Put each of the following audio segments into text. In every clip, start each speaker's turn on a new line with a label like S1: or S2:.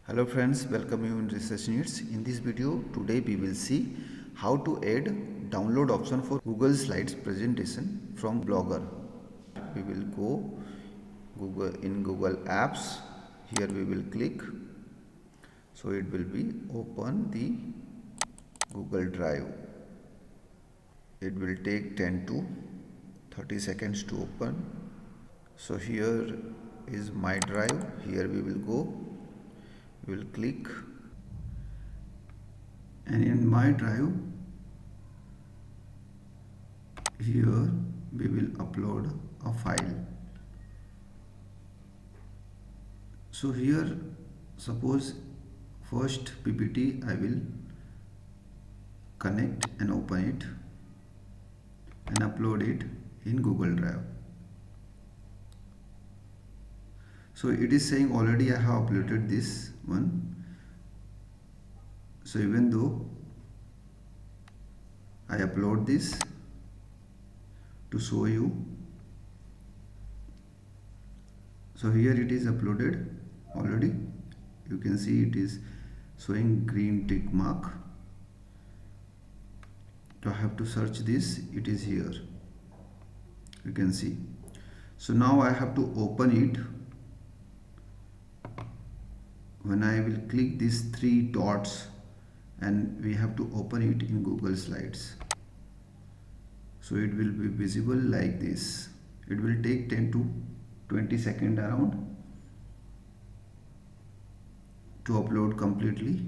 S1: Hello friends, welcome you in Research Needs. In this video, today we will see how to add download option for Google Slides presentation from Blogger. We will go Google Apps. Here we will click. So it will be open the Google Drive. It will take 10 to 30 seconds to open. So here is my drive. Here we will go. We will click, and in my drive here we will upload a file. So here suppose first PPT I will connect and open it and upload it in Google Drive. So it is saying already I have uploaded this one. So even though I upload this to show you, so here it is uploaded already. You can see it is showing green tick mark. So I have to search this. It is here, you can see. So now I have to open it. When I will click these three dots, and we have to open it in Google Slides. So it will be visible like this. It will take 10 to 20 seconds around to upload completely.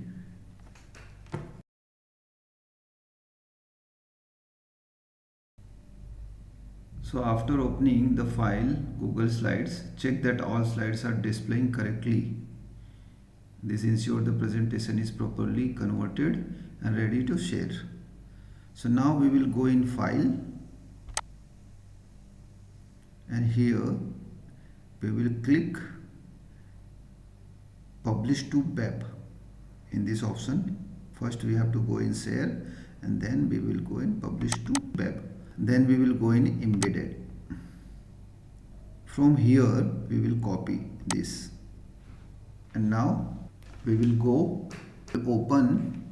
S1: So after opening the file Google Slides, check that all slides are displaying correctly. This ensures the presentation is properly converted and ready to share. So now we will go in File, and here we will click Publish to Web. In this option, first we have to go in Share, and then we will go in Publish to Web. Then we will go in Embedded. From here we will copy this, and now we will go open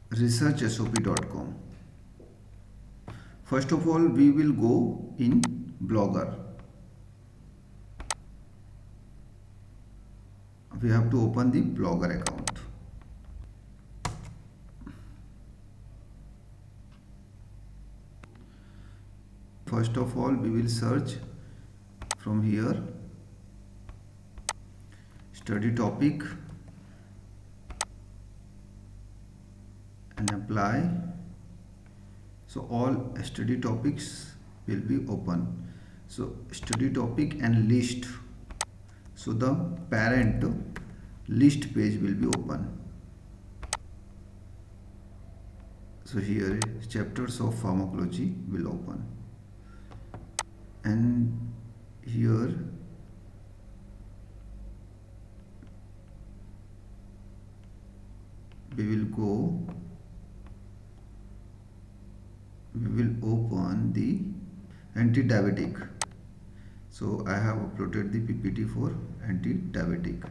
S1: researchsop.com. First of all, we will go in Blogger. We have to open the Blogger account. First of all, we will search from here study topic and apply. So all study topics will be open. So study topic and list. So the parent list page will be open. So here chapters of pharmacology will open, and here we will open the anti-diabetic. So I have uploaded the PPT for anti-diabetic.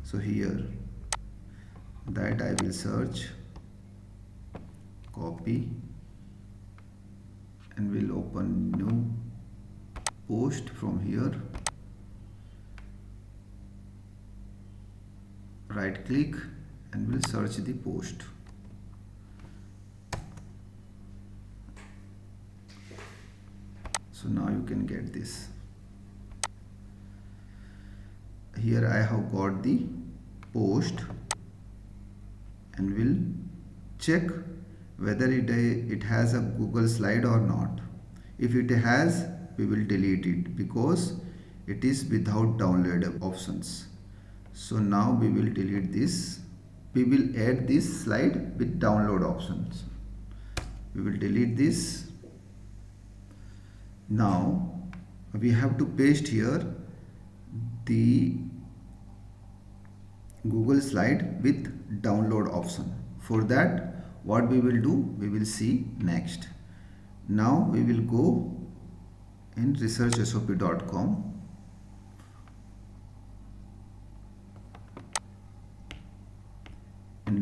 S1: So here that I will search, copy, and will open new post from here. Right click and will search the post. So now you can get this. Here I have got the post, and will check whether it has a Google slide or not. If it has, we will delete it because it is without download options. So now we will delete this. We will add this slide with download options. We will delete this. Now we have to paste here the Google slide with download option. For that, what we will do, we will see next. Now we will go in researchsop.com.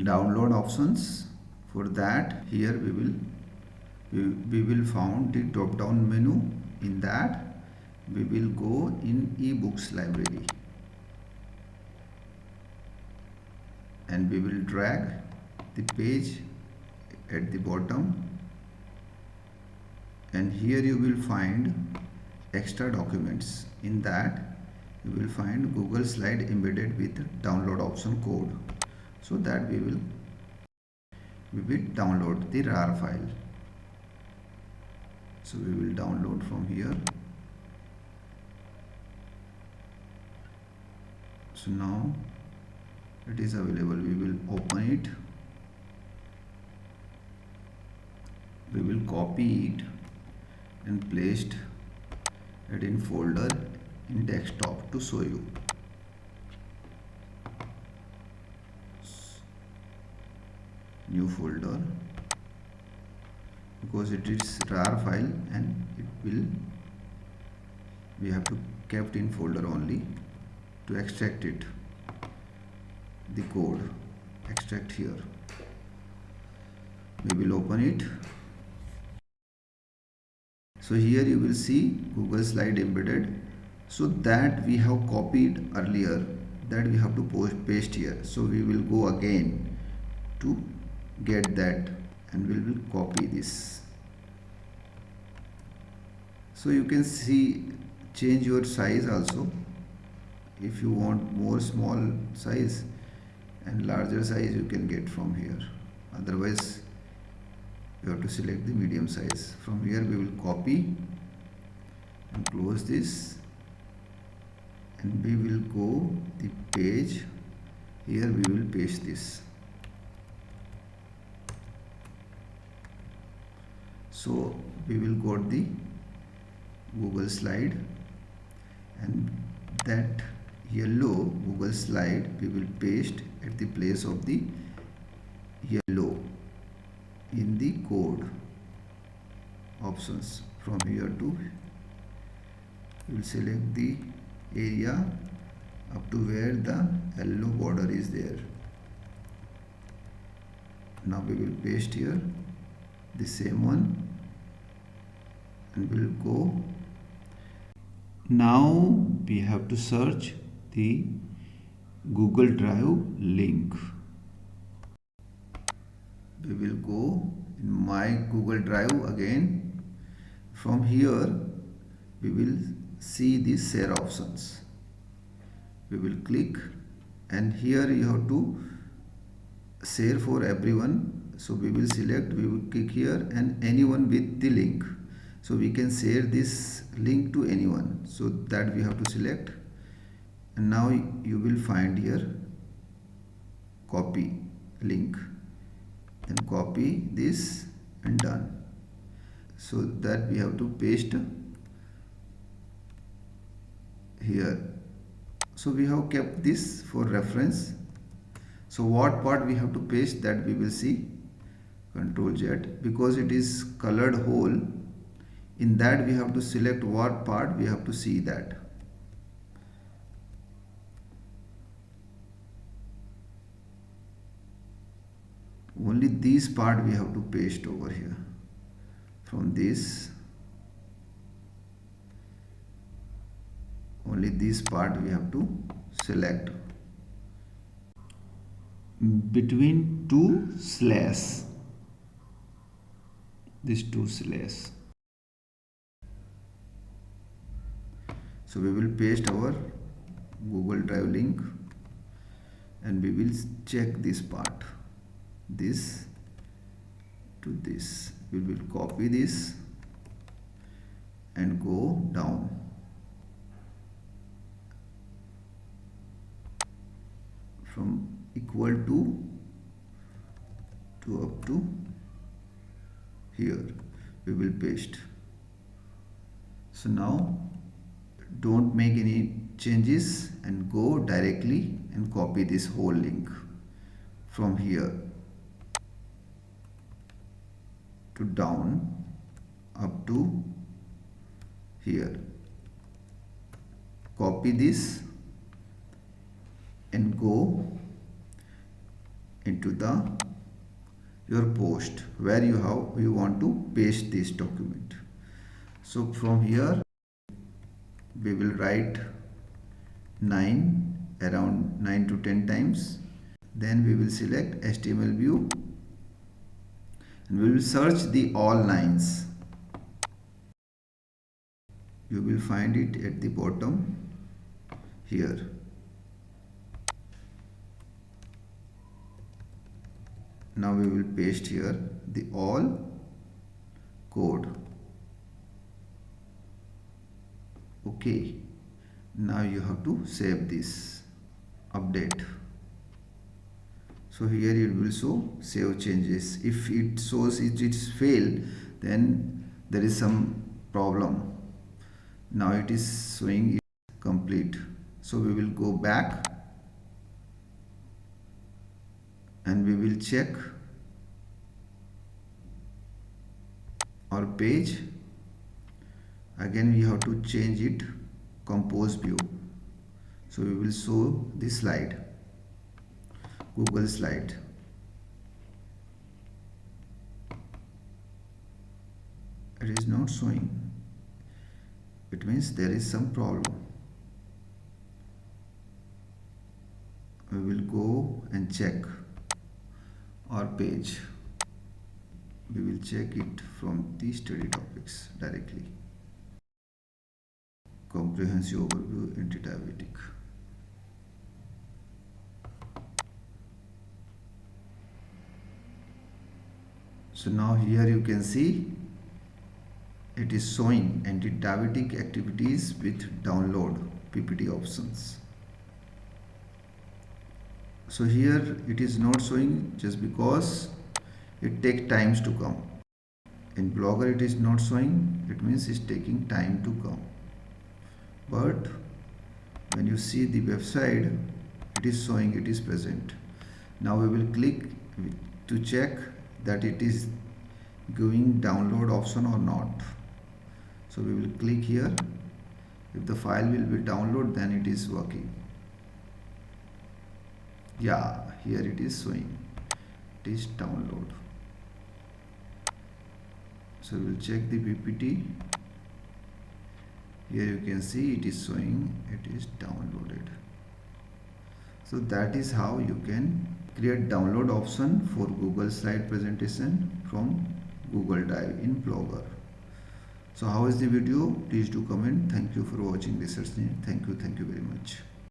S1: in download options. For that, here we will found the drop down menu. In that, we will go in ebooks library and we will drag the page at the bottom, and here you will find extra documents. In that, you will find Google Slide embedded with download option code, so that we will download the RAR file. So we will download from here. So now it is available. We will open it. We will copy it and place it in folder in desktop to show you. New folder, because it is RAR file and we have to kept in folder only. To extract it, the code, extract here. We will open it. So here you will see Google Slide embedded. So that we have copied earlier, that we have to paste here. So we will go again to get that and we will copy this. So you can see, change your size also. If you want more small size and larger size, you can get from here. Otherwise, you have to select the medium size. From here we will copy and close this, and we will go the page. Here we will paste this. So we will got the Google Slide, and that yellow Google Slide we will paste at the place of the yellow in the code options. From here to, we will select the area up to where the yellow border is there. Now we will paste here the same one and we will go. Now we have to search the Google Drive link. We will go in my Google Drive again. From here we will see the share options. We will click, and here you have to share for everyone. So we will select, we will click here, and anyone with the link. So we can share this link to anyone. So that we have to select. And now you will find here copy link, and copy this and done. So that we have to paste here. So we have kept this for reference. So what part we have to paste, that we will see. Control Z, because it is colored hole. In that we have to select what part we have to see that. Only this part we have to paste over here. From this, only this part we have to select. Between two slash, this two slash. So we will paste our Google Drive link, and we will check this part, this to this. We will copy this and go down. From equal to up to here we will paste. So now don't make any changes and go directly and copy this whole link from here to down up to here. Copy this and go into the your post where you want to paste this document. So from here we will write 9 around 9 to 10 times. Then we will select HTML view and we will search the all lines. You will find it at the bottom here. Now we will paste here the all code. Okay, now you have to save this, update. So here it will show save changes. If it shows it's failed, then there is some problem. Now it is showing it complete. So we will go back and we will check our page. Again we have to change it compose view. So we will show the slide, Google slide. It is not showing. It means there is some problem. We will go and check our page. We will check it from the study topics directly. Comprehensive overview anti-diabetic. So now here you can see it is showing anti-diabetic activities with download PPT options. So here it is not showing just because it takes times to come. In Blogger it is not showing, it means it's taking time to come. But when you see the website, it is showing it is present. Now we will click to check that it is giving download option or not. So we will click here. If the file will be download, then it is working. Yeah, here it is showing it is download. So we will check the PPT. Here you can see it is showing it is downloaded. So that is how you can create download option for Google slide presentation from Google Drive in Blogger. So how is the video? Please do comment. Thank you for watching this. Thank you very much.